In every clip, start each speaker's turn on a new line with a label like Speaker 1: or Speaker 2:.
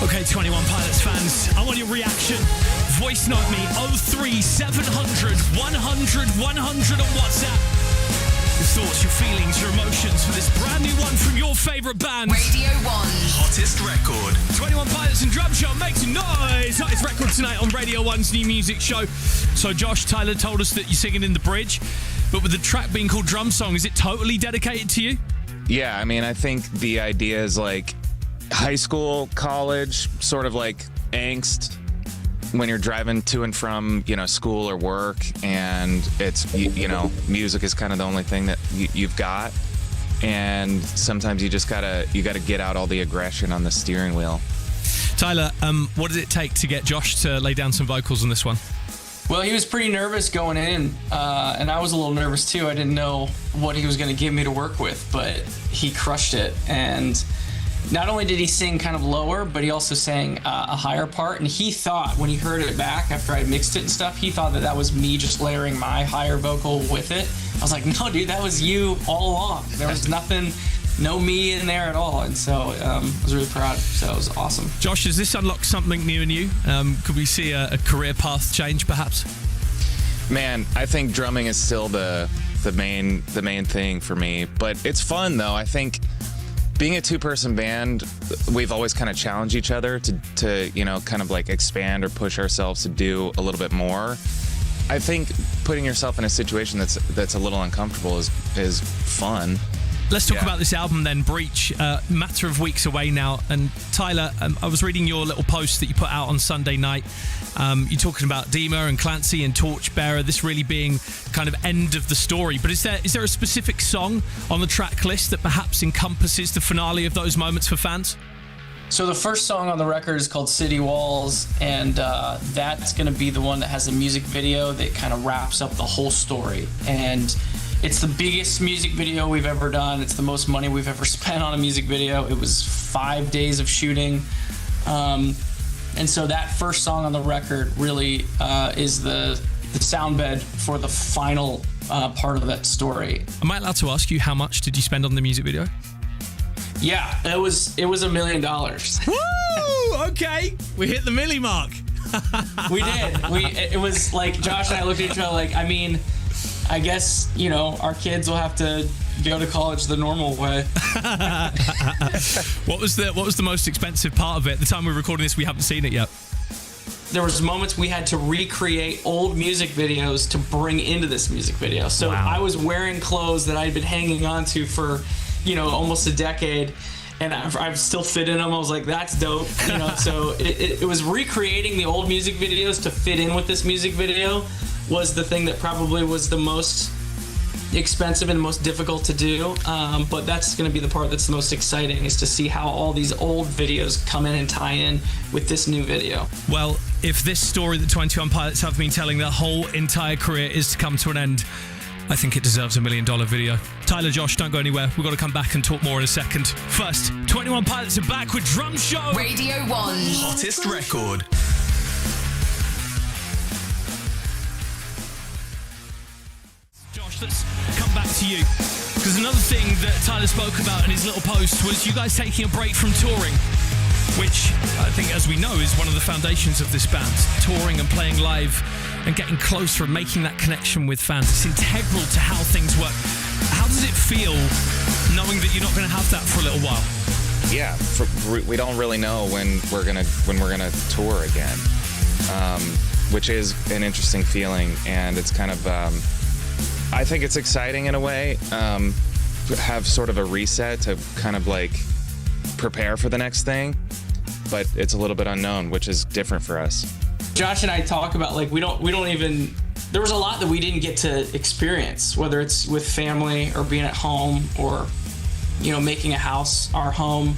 Speaker 1: Okay, 21 Pilots fans, I want your reaction. Voice note me 03700 100 100 on WhatsApp. Your thoughts, your feelings, your emotions for this brand new one from your favourite band.
Speaker 2: Radio 1.
Speaker 3: Hottest record.
Speaker 1: 21 Pilots and Drum Show makes noise. Hottest record tonight on Radio 1's new music show. So Josh, Tyler told us that you're singing in the bridge, but with the track being called Drum Song, is it totally dedicated to you?
Speaker 4: Yeah, I mean, I think the idea is like high school, college, sort of like angst when you're driving to and from, school or work, and it's, music is kind of the only thing that you've got. And sometimes you just gotta get out all the aggression on the steering wheel.
Speaker 1: Tyler, what did it take to get Josh to lay down some vocals on this one?
Speaker 5: Well, he was pretty nervous going in, and I was a little nervous too. I didn't know what he was going to give me to work with, but he crushed it. And not only did he sing kind of lower, but he also sang a higher part. And he thought, when he heard it back after I mixed it and stuff, he thought that was me just layering my higher vocal with it. I was like, no, dude, that was you all along. There was nothing, no me in there at all. And so I was really proud. So it was awesome.
Speaker 1: Josh, does this unlock something new in you? Could we see a career path change, perhaps?
Speaker 4: Man, I think drumming is still the main thing for me. But it's fun, though. I think being a two-person band, we've always kind of challenged each other to kind of like expand or push ourselves to do a little bit more. I think putting yourself in a situation that's a little uncomfortable is fun.
Speaker 1: Let's talk about this album then, Breach. Matter of weeks away now. And Tyler, I was reading your little post that you put out on Sunday night. You're talking about Dima and Clancy and Torchbearer, this really being kind of end of the story. But is there a specific song on the track list that perhaps encompasses the finale of those moments for fans?
Speaker 5: So the first song on the record is called City Walls, and that's going to be the one that has a music video that kind of wraps up the whole story. And it's the biggest music video we've ever done. It's the most money we've ever spent on a music video. It was 5 days of shooting. And so that first song on the record really is the sound bed for the final part of that story.
Speaker 1: Am I allowed to ask you, how much did you spend on the music video?
Speaker 5: Yeah, it was $1 million.
Speaker 1: Woo! Okay, we hit the milli mark.
Speaker 5: We did. It was like Josh and I looked at each other like, I mean, I guess, our kids will have to go to college the normal way.
Speaker 1: What was the most expensive part of it? The time we're recording this, we haven't seen it yet.
Speaker 5: There was moments we had to recreate old music videos to bring into this music video. So wow. I was wearing clothes that I'd been hanging on to for, almost a decade. And I've still fit in them. I was like, that's dope. So it was recreating the old music videos to fit in with this music video was the thing that probably was the most expensive and most difficult to do. But that's going to be the part that's the most exciting, is to see how all these old videos come in and tie in with this new video.
Speaker 1: Well, if this story that 21 Pilots have been telling their whole entire career is to come to an end, I think it deserves $1 million video. Tyler, Josh, don't go anywhere. We've got to come back and talk more in a second. First, 21 Pilots are back with Drum Show.
Speaker 2: Radio 1.
Speaker 3: Hottest record.
Speaker 1: Josh, let's come back to you. Because another thing that Tyler spoke about in his little post was you guys taking a break from touring, which I think, as we know, is one of the foundations of this band. Touring and playing live and getting closer and making that connection with fans. It's integral to how things work. How does it feel knowing that you're not going to have that for a little while?
Speaker 4: Yeah, we don't really know when we're gonna tour again, which is an interesting feeling, and it's kind of I think it's exciting in a way. Have sort of a reset to kind of like prepare for the next thing, but it's a little bit unknown, which is different for us.
Speaker 5: Josh and I talk about we don't even, there was a lot that we didn't get to experience, whether it's with family or being at home or, making a house our home.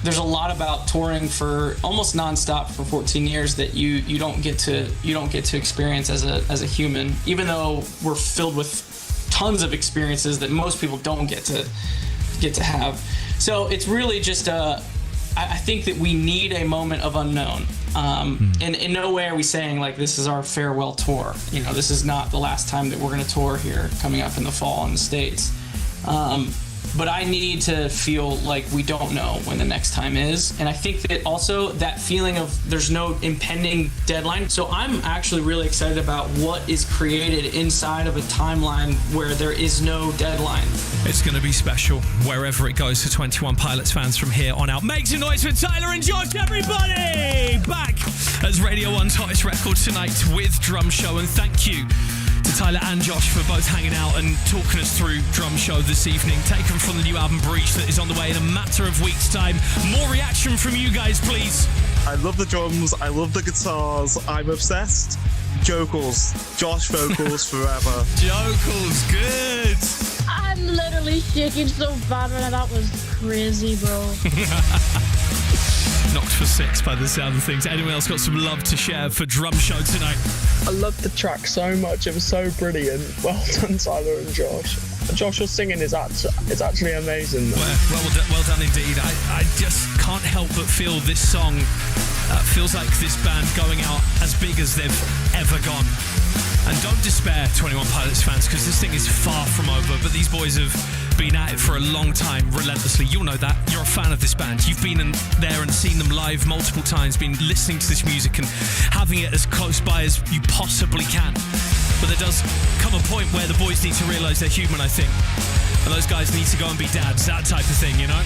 Speaker 5: There's a lot about touring for almost nonstop for 14 years that you don't get to experience as a human, even though we're filled with tons of experiences that most people don't get to have. So it's really just I think that we need a moment of unknown. And in no way are we saying this is our farewell tour. This is not the last time that we're going to tour here coming up in the fall in the States. but I need to feel like we don't know when the next time is. And I think that also that feeling of there's no impending deadline. So I'm actually really excited about what is created inside of a timeline where there is no deadline.
Speaker 1: It's going to be special wherever it goes for 21 Pilots fans from here on out. Make some noise for Tyler and Josh, everybody! Back as Radio 1's hottest record tonight with Drum Show. And thank you to Tyler and Josh for both hanging out and talking us through Drum Show this evening. Taken from the new album Breach that is on the way in a matter of weeks' time. More reaction from you guys, please.
Speaker 2: I love the drums, I love the guitars, I'm obsessed. Jokels, Josh vocals forever.
Speaker 1: Jokels, good.
Speaker 6: I'm literally shaking so bad right now. That was crazy, bro.
Speaker 1: Knocked for 6 by the sound of things. Anyone else got some love to share for Drum Show tonight?
Speaker 7: I loved the track so much. It was so brilliant. Well done, Tyler and Josh. Josh, your singing is actually amazing.
Speaker 1: Well done indeed. I just can't help but feel this song feels like this band going out as big as they've ever gone. And don't despair, 21 Pilots fans, because this thing is far from over. But these boys have been at it for a long time, relentlessly. You'll know that. You're a fan of this band. You've been in there and seen them live multiple times, been listening to this music and having it as close by as you possibly can. But there does come a point where the boys need to realise they're human, I think. And those guys need to go and be dads, that type of thing, you know?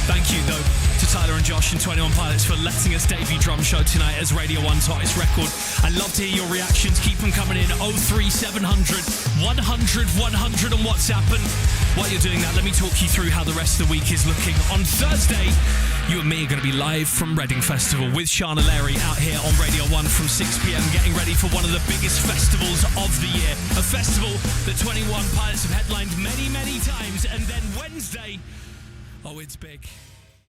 Speaker 1: Thank you, though, to Tyler and Josh and 21 Pilots for letting us debut Drum Show tonight as Radio 1's hottest record. I'd love to hear your reactions. Keep them coming in. 03700 100 100 on WhatsApp. And while you're doing that, let me talk you through how the rest of the week is looking. On Thursday, you and me are going to be live from Reading Festival with Shana Larry out here on Radio 1 from 6 p.m, getting ready for one of the biggest festivals of the year. A festival that 21 Pilots have headlined many, many times. And then Wednesday, oh, it's big.